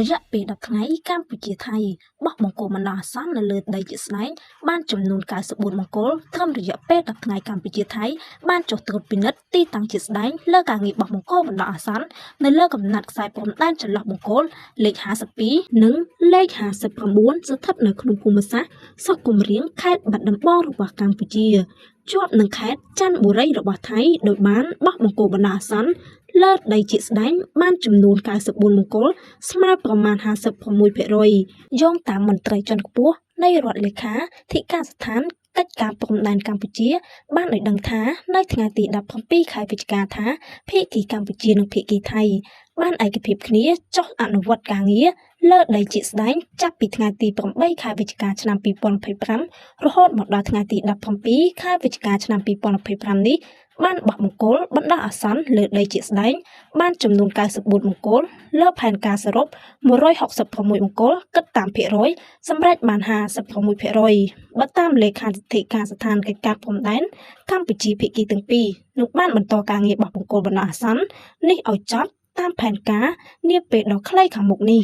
យៈពេល10ថ្ងៃកម្ពុជាថៃបោះបង្គោលបណ្ដោះអាសន្ននៅលើដីជាស្ដែងបានចំនួន94បង្គោលត្រឹមរយៈពេល10ថ្ងៃកម្ពុជាថៃបានចុះត្រួតពិនិត្យទីតាំងជាស្ដែងលើការងារបោះបង្គោលបណ្ដោះអាសន្ននៅលើកំណាត់ខ្សែព្រំដែនចន្លោះបង្គោលលេខ52និងលេខ59ស្ថិតនៅក្នុងភូមិសាស្ត្រស្រុកគំរៀងខេត្តបាត់ដំបងរបស់កម្ពុជាជាប់នឹងខេត្តចន្ទបុរីរបស់ថៃដោយបានបោះបង្គោលបណ្ដោះអាសន្នលើដីជាស្ដែងបានចំនួន94បង្គោលស្មើប្រមាណ 56% យោងតាមមន្ត្រីជាន់ខ្ពស់នៃរដ្ឋលេខាធិការស្ថានកិច្ចការព្រំដែនកម្ពុជាបានឲ្យដឹងថានៅថ្ងៃទី17ខែវិច្ឆិកាថាភាគីកម្ពុជានិងភាគីថៃបានឯកភាពគ្នាចុះអនុវត្តការងារលើដីជាស្ដែងចាប់ពីថ្ងៃទី8ខែវិច្ឆិកាឆ្នាំ2025រហូតមកដល់ថ្ងៃទី17ខែវិច្ឆិកាឆ្នាំ2025នេះបានបោះបង្គោលបណ្ដោះអាសន្នលើដីជាស្ដែងបានចំនួន94បង្គោលលើផែនការសរុប166បង្គោលគិតតាមភាគរយសម្រេចបាន 56% បើតាមលេខាធិការស្ថានកិច្ចការព្រំដែនកម្ពុជាភាគីទាំងពីរនឹងបានបន្តការងារបោះបង្គោលបណ្ដោះអាសន្ននេះឲ្យចប់តាមផែនការនាពេលដ៏ខ្លីខាងមុខនេះ